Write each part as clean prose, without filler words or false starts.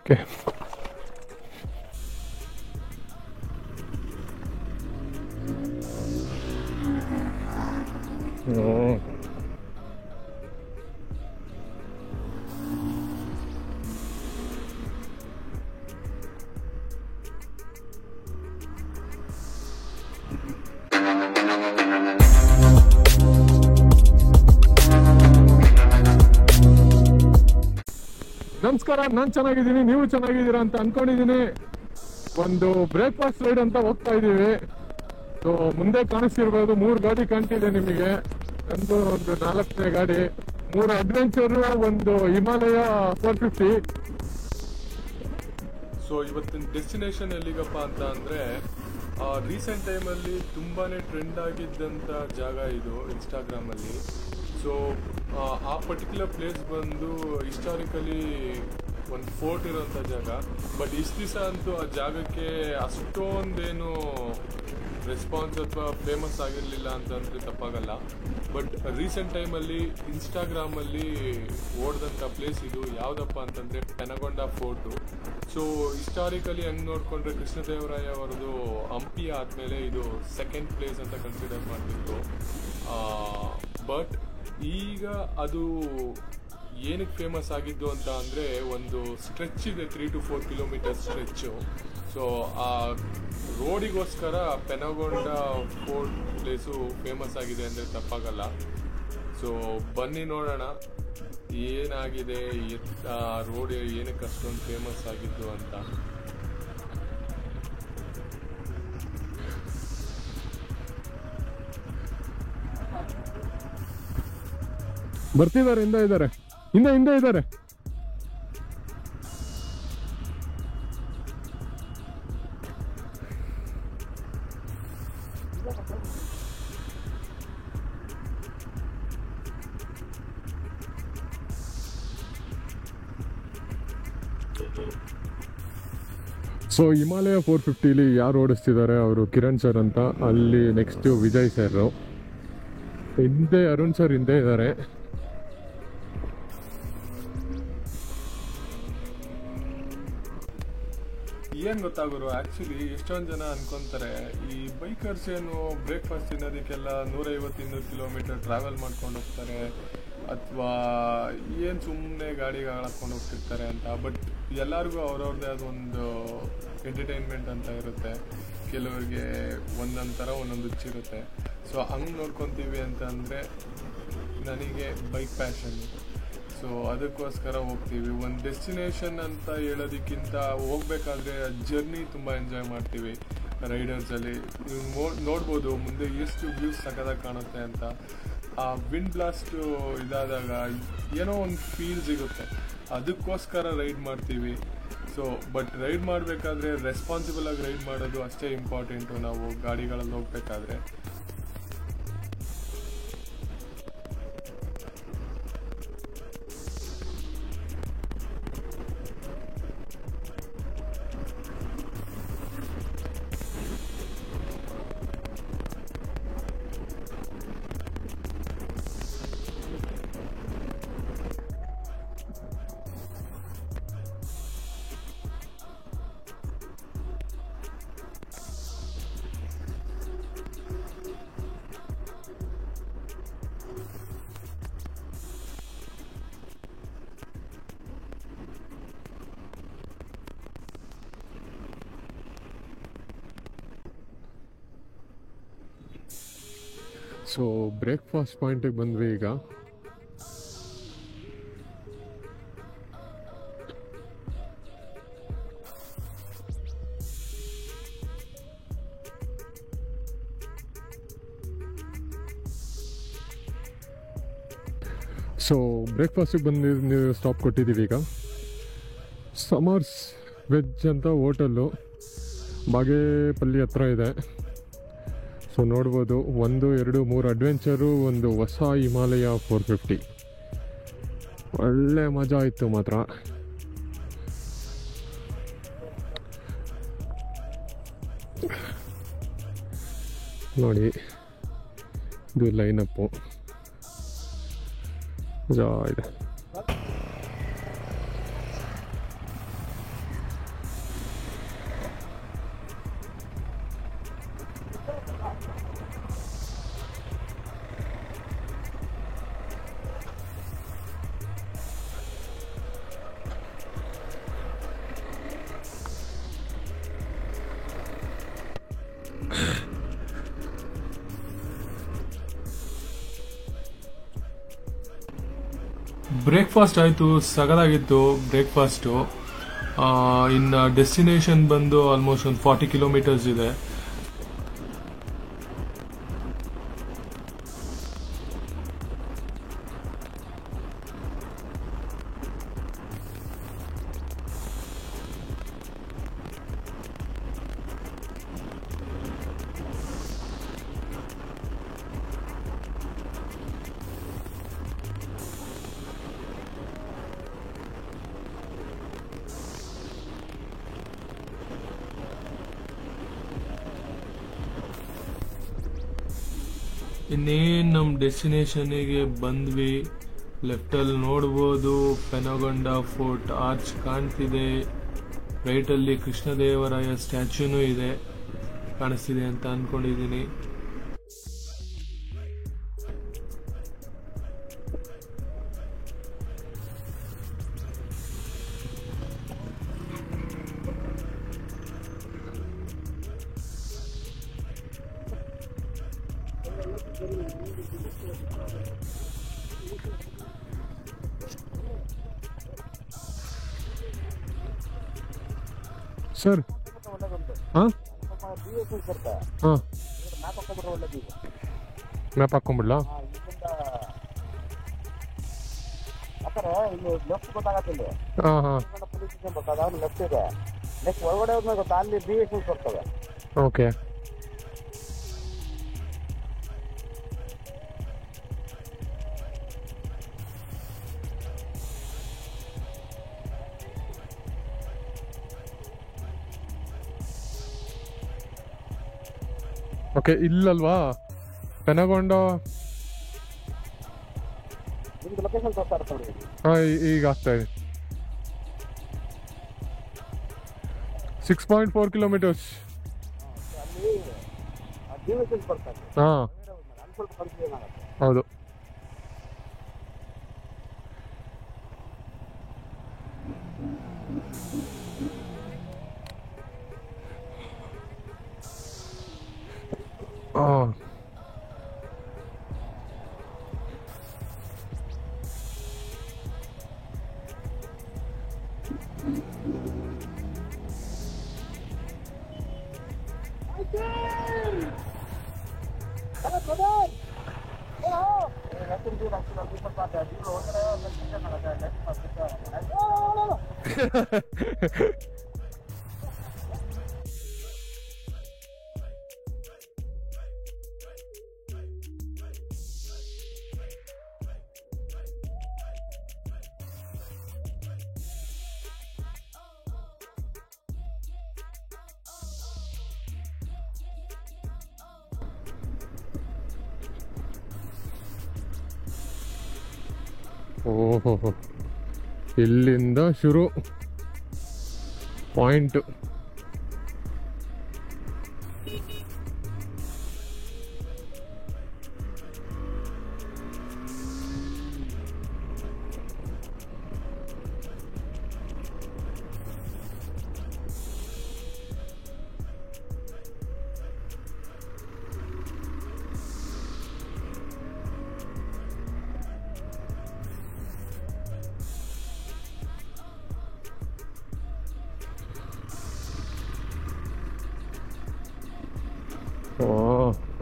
Okay. ನಮಸ್ಕಾರ, ನಾನು ಚೆನ್ನಾಗಿದ್ದೀನಿ, ನೀವು ಚೆನ್ನಾಗಿದ್ದೀರಾ ಅಂತ ಅನ್ಕೊಂಡಿದ್ದೀನಿ. ಒಂದು ಬ್ರೇಕ್ಫಾಸ್ಟ್ ರೈಡ್ ಅಂತ ಹೋಗ್ತಾ ಇದ್ದೀವಿ. ಸೊ ಮುಂದೆ ಕಾಣಿಸ್ತಿರ್ಬೋದು 3 ಗಾಡಿ ಕಾಣ್ತಿದೆ ನಿಮಗೆ. ಒಂದು 4ನೇ ಗಾಡಿ, 3 ಅಡ್ವೆಂಚರ್, ಒಂದು ಹಿಮಾಲಯ 450. ಸೊ ಇವತ್ತಿನ ಡೆಸ್ಟಿನೇಷನ್ ಎಲ್ಲಿಗಪ್ಪ ಅಂತ ಅಂದರೆ, ರೀಸೆಂಟ್ ಟೈಮಲ್ಲಿ ತುಂಬಾ ಟ್ರೆಂಡ್ ಆಗಿದ್ದಂಥ ಜಾಗ ಇದು ಇನ್ಸ್ಟಾಗ್ರಾಮಲ್ಲಿ. ಸೊ ಆ ಪರ್ಟಿಕ್ಯುಲರ್ ಪ್ಲೇಸ್ ಬಂದು ಹಿಸ್ಟಾರಿಕಲಿ ಒಂದು ಫೋರ್ಟ್ ಇರೋಂಥ ಜಾಗ. ಬಟ್ ಇಷ್ಟು ದಿವಸ ಅಂತೂ ಆ ಜಾಗಕ್ಕೆ ಅಷ್ಟೊಂದೇನು ರೆಸ್ಪಾನ್ಸ್ ಅಥವಾ ಫೇಮಸ್ ಆಗಿರಲಿಲ್ಲ ಅಂತಂದರೆ ತಪ್ಪಾಗಲ್ಲ. ಬಟ್ ರೀಸೆಂಟ್ ಟೈಮಲ್ಲಿ ಇನ್ಸ್ಟಾಗ್ರಾಮಲ್ಲಿ ಓಡಿದಂಥ ಪ್ಲೇಸ್ ಇದು. ಯಾವುದಪ್ಪ ಅಂತಂದರೆ ಪೆನಗೊಂಡ ಫೋರ್ಟು. ಸೊ ಹಿಸ್ಟಾರಿಕಲಿ ಹಂಗೆ ನೋಡಿಕೊಂಡ್ರೆ ಕೃಷ್ಣದೇವರಾಯ ಅವರದು ಹಂಪಿ ಆದಮೇಲೆ ಇದು ಸೆಕೆಂಡ್ ಪ್ಲೇಸ್ ಅಂತ ಕನ್ಸಿಡರ್ ಮಾಡ್ತಿತ್ತು. ಬಟ್ ಈಗ ಅದು ಏನಕ್ಕೆ ಫೇಮಸ್ ಆಗಿದ್ದು ಅಂತ ಅಂದರೆ, ಒಂದು ಸ್ಟ್ರೆಚ್ ಇದೆ, 3 to 4 ಕಿಲೋಮೀಟರ್ ಸ್ಟ್ರೆಚ್ಚು. ಸೊ ಆ ರೋಡಿಗೋಸ್ಕರ ಪೆನಗೊಂಡ ಫೋರ್ಟ್ ಪ್ಲೇಸು ಫೇಮಸ್ ಆಗಿದೆ ಅಂದರೆ ತಪ್ಪಾಗಲ್ಲ. ಸೊ ಬನ್ನಿ ನೋಡೋಣ ಏನಾಗಿದೆ, ಆ ರೋಡ್ ಏನಕ್ಕೆ ಅಷ್ಟೊಂದು ಫೇಮಸ್ ಆಗಿದ್ದು ಅಂತ. ಬರ್ತಿದ್ದಾರೆ, ಹಿಂದೆ ಇದ್ದಾರೆ. ಸೊ ಹಿಮಾಲಯ 450ಲಿ ಯಾರು ಓಡಿಸ್ತಿದ್ದಾರೆ ಅವರು ಕಿರಣ್ ಸರ್ ಅಂತ. ಅಲ್ಲಿ ನೆಕ್ಸ್ಟ್ ವಿಜಯ್ ಸರ್, ಹಿಂದೆ ಅರುಣ್ ಸರ್ ಹಿಂದೆ ಇದ್ದಾರೆ. ಏನು ಗೊತ್ತಾಗೋರು, ಆ್ಯಕ್ಚುಲಿ ಎಷ್ಟೊಂದು ಜನ ಅನ್ಕೊಂತಾರೆ ಈ ಬೈಕರ್ಸ್ ಏನು ಬ್ರೇಕ್ಫಾಸ್ಟ್ ತಿನ್ನೋದಕ್ಕೆಲ್ಲ 150-200 ಕಿಲೋಮೀಟರ್ ಟ್ರಾವೆಲ್ ಮಾಡ್ಕೊಂಡು ಹೋಗ್ತಾರೆ, ಅಥವಾ ಏನು ಸುಮ್ಮನೆ ಗಾಡಿಗೆ ಹಾಕೊಂಡು ಹೋಗ್ತಿರ್ತಾರೆ ಅಂತ. ಬಟ್ ಎಲ್ಲರಿಗೂ ಅವ್ರವ್ರದ್ದೇ ಆದ ಒಂದು ಎಂಟರ್ಟೈನ್ಮೆಂಟ್ ಅಂತ ಇರುತ್ತೆ. ಕೆಲವರಿಗೆ ಒಂದೊಂದು ಹುಚ್ಚಿರುತ್ತೆ. ಸೊ ಹಂಗೆ ನೋಡ್ಕೊತೀವಿ ಅಂತ ಅಂದರೆ, ನನಗೆ ಬೈಕ್ ಪ್ಯಾಷನ್. ಸೊ ಅದಕ್ಕೋಸ್ಕರ ಹೋಗ್ತೀವಿ. ಒಂದು ಡೆಸ್ಟಿನೇಷನ್ ಅಂತ ಹೇಳೋದಕ್ಕಿಂತ ಹೋಗ್ಬೇಕಾದ್ರೆ ಜರ್ನಿ ತುಂಬ ಎಂಜಾಯ್ ಮಾಡ್ತೀವಿ ರೈಡರ್ಸಲ್ಲಿ. ನೀವು ನೋಡ್ಬೋದು ಮುಂದೆ ಎಷ್ಟು ವ್ಯೂಸ್ ಸಖತ್ತಾಗಿ ಕಾಣುತ್ತೆ ಅಂತ. ಆ ವಿಂಡ್ ಬ್ಲಾಸ್ಟ್ ಇದಾದಾಗ ಏನೋ ಒಂದು ಫೀಲ್ ಸಿಗುತ್ತೆ, ಅದಕ್ಕೋಸ್ಕರ ರೈಡ್ ಮಾಡ್ತೀವಿ. ಸೊ ಬಟ್ ರೈಡ್ ಮಾಡಬೇಕಾದ್ರೆ ರೆಸ್ಪಾನ್ಸಿಬಲ್ ಆಗಿ ರೈಡ್ ಮಾಡೋದು ಅಷ್ಟೇ ಇಂಪಾರ್ಟೆಂಟು ನಾವು ಗಾಡಿಗಳಲ್ಲಿ ಹೋಗ್ಬೇಕಾದ್ರೆ. ಸೊ ಬ್ರೇಕ್ಫಾಸ್ಟ್ ಪಾಯಿಂಟಿಗೆ ಬಂದ್ವಿ ಈಗ. ಸೊ ಬ್ರೇಕ್ಫಾಸ್ಟಿಗೆ ಬಂದು ನೀವು ಸ್ಟಾಪ್ ಕೊಟ್ಟಿದ್ದೀವಿ ಈಗ. ಸಮರ್ಸ್ ವೆಜ್ ಅಂತ ಹೋಟೆಲ್ಲು ಬಾಗೇಪಲ್ಲಿ ಹತ್ರ ಇದೆ. ಸೊ ನೋಡ್ಬೋದು 1, 2, 3 ಅಡ್ವೆಂಚರು, ಒಂದು ಹೊಸ ಹಿಮಾಲಯ 450. ಒಳ್ಳೆ ಮಜಾ ಇತ್ತು ಮಾತ್ರ. ನೋಡಿ ಇದು ಲೈನಪ್ಪು ಮಜಾ ಇದೆ. ಬ್ರೇಕ್ಫಾಸ್ಟ್ ಆಯಿತು, ಸಗದಾಗಿತ್ತು ಬ್ರೇಕ್ಫಾಸ್ಟು. ಇನ್ನು ಡೆಸ್ಟಿನೇಷನ್ ಬಂದು ಆಲ್ಮೋಸ್ಟ್ ಒಂದು 40 ಕಿಲೋಮೀಟರ್ಸ್ ಇದೆ. ಇನ್ನೇನು ನಮ್ಮ ಡೆಸ್ಟಿನೇಷನಿಗೆ ಬಂದ್ವಿ. ಲೆಫ್ಟಲ್ಲಿ ನೋಡ್ಬೋದು ಪೆನಗೊಂಡ ಫೋರ್ಟ್ ಆರ್ಚ್ ಕಾಣ್ತಿದೆ. ರೈಟಲ್ಲಿ ಕೃಷ್ಣದೇವರಾಯ ಸ್ಟ್ಯಾಚ್ಯೂನೂ ಇದೆ, ಕಾಣಿಸ್ತಿದೆ ಅಂತ ಅನ್ಕೊಂಡಿದ್ದೀನಿ. ಸರ್ ಹಾಂ ಹಾಂ ಮ್ಯಾಪ್ ಹಾಕೊಂಬಿಡ್ಲಾ? ಹಾಂ ಹಾಂ ಓಕೆ. ಓಕೆ, ಇಲ್ಲಲ್ವಾ ಪೆನಗೊಂಡ? ಹಾಂ, ಈಗ ಆಗ್ತಾ ಇದೆ. 6.4 ಕಿಲೋಮೀಟರ್ಸ್. ಹಾಂ ಹೌದು. ಹಾಂ ಓಹೋ, ಇಲ್ಲಿಂದ ಶುರು ಪಾಯಿಂಟ್.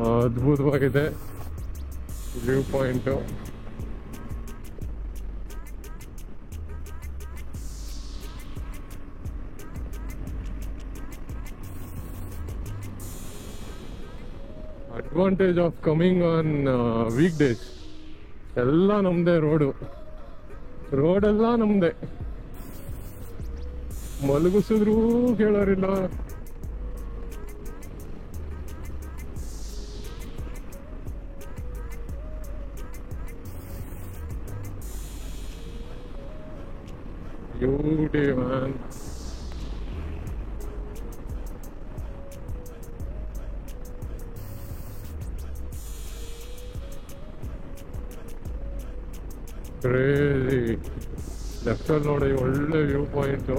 ಅದ್ಭುತವಾಗಿದೆ view point. Advantage of coming on week days. ಎಲ್ಲ ನಮ್ದೇ ರೋಡೆಲ್ಲ ನಮ್ದೇ. ಮಲಗಿಸಿದ್ರೂ ಕೇಳೋರಿಲ್ಲ. Beauty, man. Crazy. Left ಅಲ್ಲಿ ನೋಡಿ ಒಳ್ಳೆ ವ್ಯೂ ಪಾಯಿಂಟ್.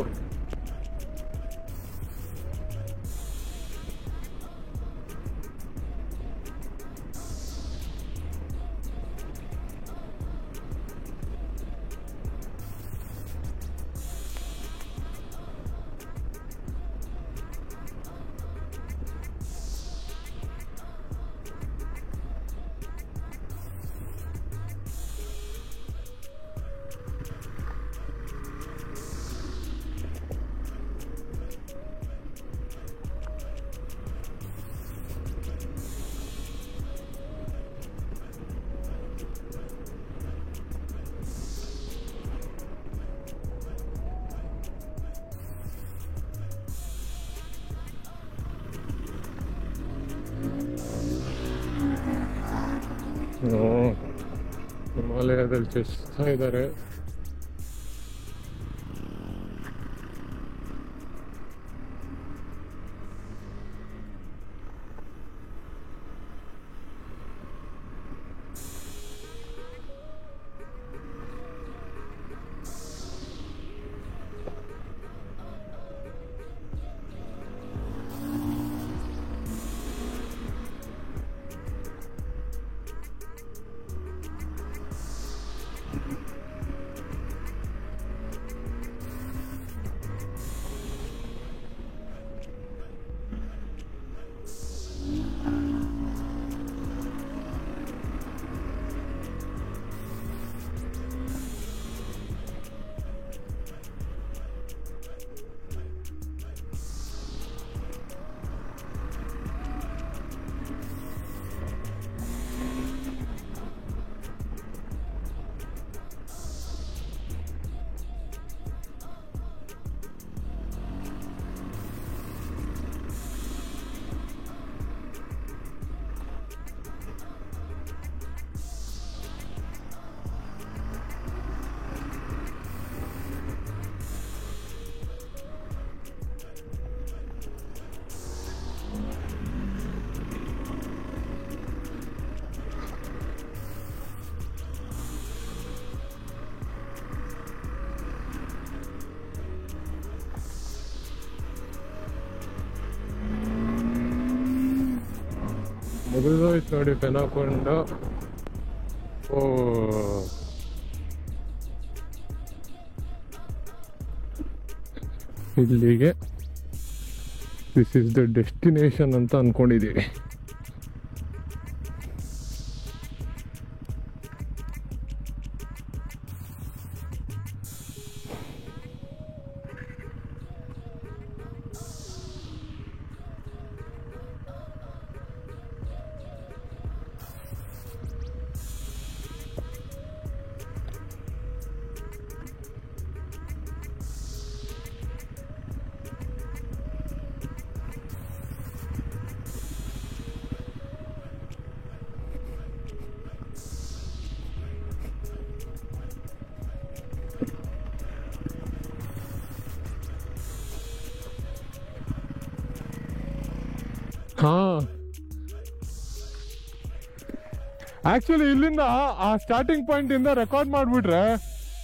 ಹಿಮಾಲಯದಲ್ಲಿ ಚಲಿಸ್ತಾ ಇದ್ದಾರೆ. ಮುಗಿದೋಯ್ತು ನೋಡಿ ಪೆನಾಕೊಂಡ. ಓ ಇಲ್ಲಿಗೆ ದಿಸ್ ಇಸ್ ದ ಡೆಸ್ಟಿನೇಷನ್ ಅಂತ ಅನ್ಕೊಂಡಿದ್ದೀವಿ. ಹಾ ಆಕ್ಚುಲಿ ಇಲ್ಲಿಂದ ಆ ಸ್ಟಾರ್ಟಿಂಗ್ ಪಾಯಿಂಟ್ ಇಂದ ರೆಕಾರ್ಡ್ ಮಾಡ್ಬಿಟ್ರೆ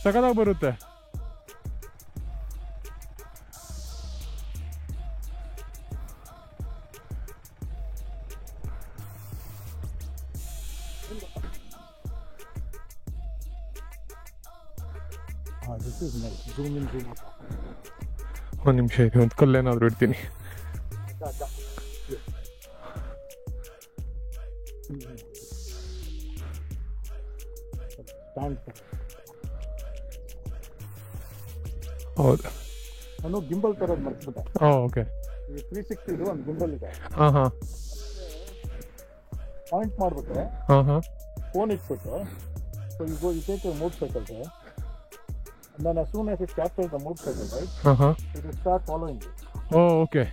ಸಖತ್ತಾಗಿ ಬರುತ್ತೆ. ಒಂದು ನಿಮಿಷ ಇದೆ, ಒಂದು ಕಲ್ಲೇನಾದ್ರೂ ಇಡ್ತೀನಿ. ಹೌದು, ನಾನು ಗಿಂಬಲ್ ತರೋದು ಮರ್ತ್ಬಿಟ್ಟೆ. ಓಕೆ. 360 ಒಂದು ಗಿಂಬಲ್ ಇದೆ. ಹಾಂ ಹಾಂ ಪಾಯಿಂಟ್ ಮಾಡ್ಬಿಟ್ರೆ ಹಾಂ ಹಾಂ ಫೋನ್ ಇಟ್ಬಿಟ್ಟು so you take a motorcycle there and then as soon as it captures the motorcycle, right, ಹಾಂ ಹಾಂ it will start following you. Okay.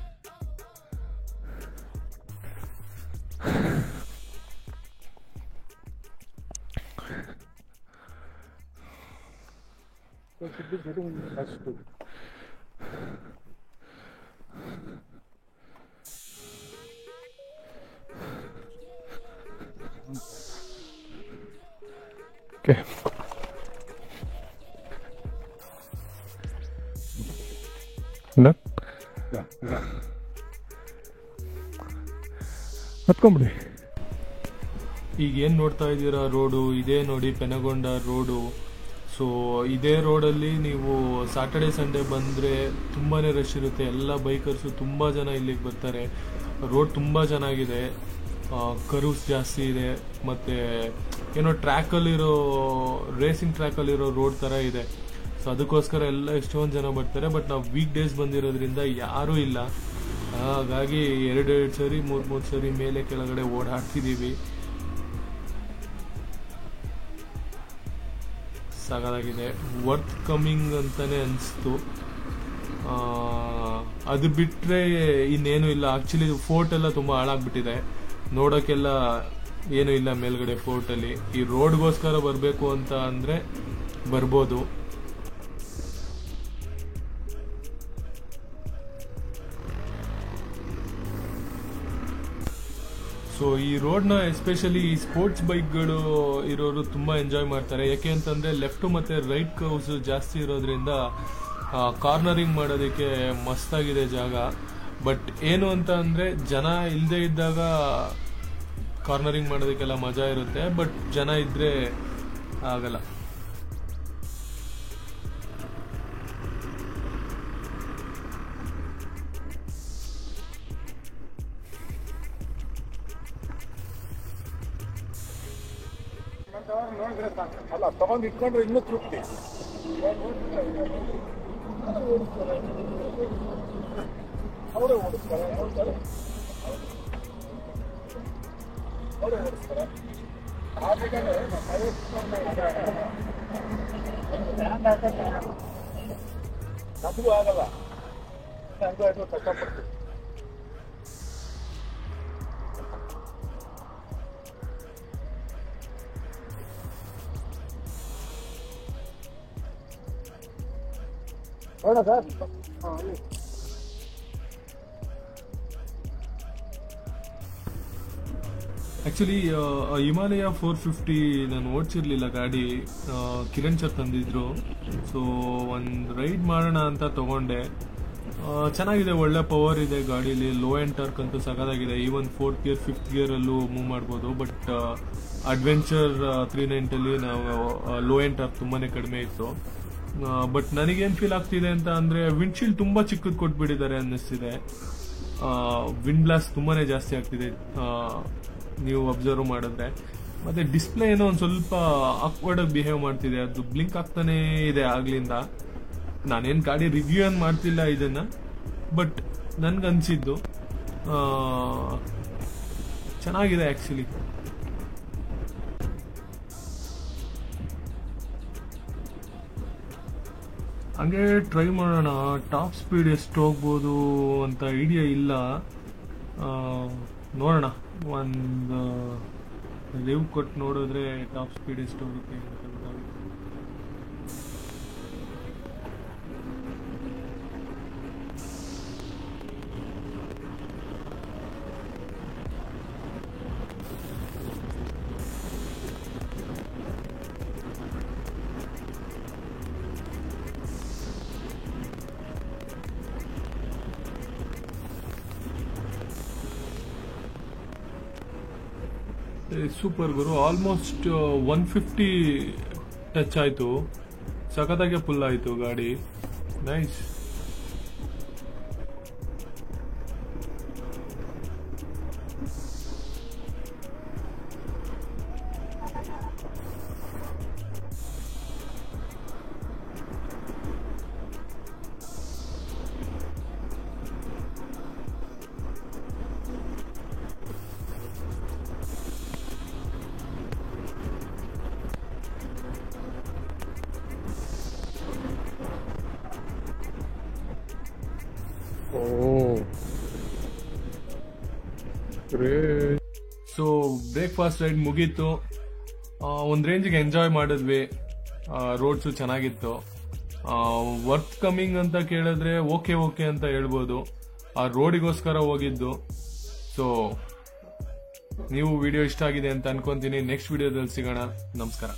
So it should be getting much too. Okay. ಹತ್ಕೊಂಬಿಡಿ. ಈಗ ಏನು ನೋಡ್ತಾ ಇದ್ದೀರಾ road, ಇದೇ ನೋಡಿ ಪೆನಗೊಂಡ road. So ಇದೇ ರೋಡಲ್ಲಿ ನೀವು ಸ್ಯಾಟರ್ಡೆ ಸಂಡೇ ಬಂದರೆ ತುಂಬಾ ರಶ್ ಇರುತ್ತೆ. ಎಲ್ಲ ಬೈಕರ್ಸು ತುಂಬ ಜನ ಇಲ್ಲಿಗೆ ಬರ್ತಾರೆ. ರೋಡ್ ತುಂಬ ಚೆನ್ನಾಗಿದೆ, ಕರ್ವ್ಸ್ ಜಾಸ್ತಿ ಇದೆ, ಮತ್ತು ಏನೋ ಟ್ರ್ಯಾಕಲ್ಲಿರೋ ರೇಸಿಂಗ್ ಟ್ರ್ಯಾಕಲ್ಲಿರೋ ರೋಡ್ ಥರ ಇದೆ. ಸೊ ಅದಕ್ಕೋಸ್ಕರ ಎಲ್ಲ ಎಷ್ಟೊಂದು ಜನ ಬರ್ತಾರೆ. ಬಟ್ ನಾವು ವೀಕ್ ಡೇಸ್ ಬಂದಿರೋದ್ರಿಂದ ಯಾರೂ ಇಲ್ಲ. ಹಾಗಾಗಿ 2 ಸರಿ 3 ಸರಿ ಮೇಲೆ ಕೆಳಗಡೆ ಓಡಾಡ್ತಿದ್ದೀವಿ. ಸಾಕಾಗಿದೆ, ವರ್ತ್ ಕಮ್ಮಿಂಗ್ ಅಂತಾನೆ ಅನಿಸ್ತು. ಅದು ಬಿಟ್ಟರೆ ಇನ್ನೇನು ಇಲ್ಲ. ಆ್ಯಕ್ಚುಲಿ ಫೋರ್ಟ್ ಎಲ್ಲ ತುಂಬ ಹಾಳಾಗ್ಬಿಟ್ಟಿದೆ, ನೋಡೋಕ್ಕೆಲ್ಲ ಏನು ಇಲ್ಲ ಮೇಲ್ಗಡೆ ಫೋರ್ಟಲ್ಲಿ. ಈ ರೋಡ್ಗೋಸ್ಕರ ಬರಬೇಕು ಅಂತ ಅಂದರೆ ಬರ್ಬೋದು. ಸೊ ಈ ರೋಡ್ನ ಎಸ್ಪೆಷಲಿ ಈ ಸ್ಪೋರ್ಟ್ಸ್ ಬೈಕ್ಗಳು ಇರೋರು ತುಂಬ ಎಂಜಾಯ್ ಮಾಡ್ತಾರೆ. ಯಾಕೆ ಅಂತಂದರೆ ಲೆಫ್ಟ್ ಮತ್ತು ರೈಟ್ ಕರ್ವ್ಸ್ ಜಾಸ್ತಿ ಇರೋದ್ರಿಂದ ಕಾರ್ನರಿಂಗ್ ಮಾಡೋದಕ್ಕೆ ಮಸ್ತಾಗಿದೆ ಜಾಗ. ಬಟ್ ಏನು ಅಂತ ಅಂದರೆ ಜನ ಇಲ್ಲದೆ ಇದ್ದಾಗ ಕಾರ್ನರಿಂಗ್ ಮಾಡೋದಕ್ಕೆಲ್ಲ ಮಜಾ ಇರುತ್ತೆ, ಬಟ್ ಜನ ಇದ್ದರೆ ಆಗಲ್ಲ. ಅಲ್ಲ ತಗೊಂಡು ಇಟ್ಕೊಂಡ್ರೆ ಇನ್ನೂ ತೃಪ್ತಿ. ಅವರೇ ಓಡಿಸ್ತಾರೆ ನಮಗೂ ಆಗಲ್ಲ, ಹಂಗೂ ಆಯ್ತು ಕಷ್ಟಪಡ್ತೀವಿ. ನೋಡ ಸರ್, ಆ್ಯಕ್ಚುಲಿ ಹಿಮಾಲಯ 450 ನಾನು ಓಡಿಸಿರ್ಲಿಲ್ಲ ಗಾಡಿ, ಕಿರಣ್ ಸರ್ ತಂದಿದ್ರು. ಸೊ ಒಂದು ರೈಡ್ ಮಾಡೋಣ ಅಂತ ತಗೊಂಡೆ. ಚೆನ್ನಾಗಿದೆ, ಒಳ್ಳೆ ಪವರ್ ಇದೆ ಗಾಡೀಲಿ. ಲೋ ಆ್ಯಂಡ್ ಟಾರ್ಕ್ ಅಂತೂ ಸಗದಾಗಿದೆ. ಈವನ್ 4th ಗೇರ್ 5th ಗೇರಲ್ಲೂ ಮೂವ್ ಮಾಡ್ಬೋದು. ಬಟ್ ಅಡ್ವೆಂಚರ್ 390 ನಾವು ಲೋ ಆ್ಯಂಡ್ ಟಾರ್ಕ್ ತುಂಬಾ ಕಡಿಮೆ ಇತ್ತು. ಬಟ್ ನನಗೇನು ಫೀಲ್ ಆಗ್ತಿದೆ ಅಂತ ಅಂದರೆ ವಿಂಡ್ಶೀಲ್ಡ್ ತುಂಬ ಚಿಕ್ಕದು ಕೊಟ್ಬಿಟ್ಟಿದ್ದಾರೆ ಅನ್ನಿಸ್ತಿದೆ. ವಿಂಡ್ ಬ್ಲಾಸ್ಟ್ ತುಂಬಾ ಜಾಸ್ತಿ ಆಗ್ತಿದೆ ನೀವು ಅಬ್ಸರ್ವ್ ಮಾಡಿದ್ರೆ. ಮತ್ತು ಡಿಸ್ಪ್ಲೇ ಏನೋ ಒಂದು ಸ್ವಲ್ಪ ಆಕ್ವರ್ಡಾಗಿ ಬಿಹೇವ್ ಮಾಡ್ತಿದೆ, ಅದು ಬ್ಲಿಂಕ್ ಆಗ್ತಾನೇ ಇದೆ ಆಗ್ಲಿಂದ. ನಾನೇನು ಗಾಡಿ ರಿವ್ಯೂ ಏನು ಮಾಡ್ತಿಲ್ಲ ಇದನ್ನು, ಬಟ್ ನನ್ಗನ್ಸಿದ್ದು ಚೆನ್ನಾಗಿದೆ ಆ್ಯಕ್ಚುಲಿ. ಹಂಗೆ ಟ್ರೈ ಮಾಡೋಣ. ಟಾಪ್ ಸ್ಪೀಡ್ ಎಷ್ಟು ಹೋಗ್ಬೋದು ಅಂತ ಐಡಿಯಾ ಇಲ್ಲ, ನೋಡೋಣ. ಒಂದು ರಿವ್ ಕೊಟ್ಟು ನೋಡಿದ್ರೆ ಟಾಪ್ ಸ್ಪೀಡ್ ಎಷ್ಟು ಹೋಗುತ್ತೆ ಅಂತ ಗೊತ್ತಾಗುತ್ತೆ. ಸೂಪರ್ ಗುರು, ಆಲ್ಮೋಸ್ಟ್ 150 ಟಚ್ ಆಯಿತು. ಸಖತ್ತಾಗೆ ಫುಲ್ ಆಯಿತು ಗಾಡಿ. ನೈಸ್. ಸೊ ಬ್ರೇಕ್ಫಾಸ್ಟ್ ರೈಡ್ ಮುಗೀತು. ಒಂದು ರೇಂಜಿಗೆ ಎಂಜಾಯ್ ಮಾಡಿದ್ವಿ. ರೋಡ್ಸು ಚೆನ್ನಾಗಿತ್ತು. ವರ್ತ್ ಕಮಿಂಗ್ ಅಂತ ಕೇಳಿದ್ರೆ ಓಕೆ ಅಂತ ಹೇಳ್ಬೋದು. ಆ ರೋಡಿಗೋಸ್ಕರ ಹೋಗಿದ್ದು. ಸೊ ನೀವು ವಿಡಿಯೋ ಇಷ್ಟ ಆಗಿದೆ ಅಂತ ಅನ್ಕೊಂತೀನಿ. ನೆಕ್ಸ್ಟ್ ವಿಡಿಯೋದಲ್ಲಿ ಸಿಗೋಣ. ನಮಸ್ಕಾರ.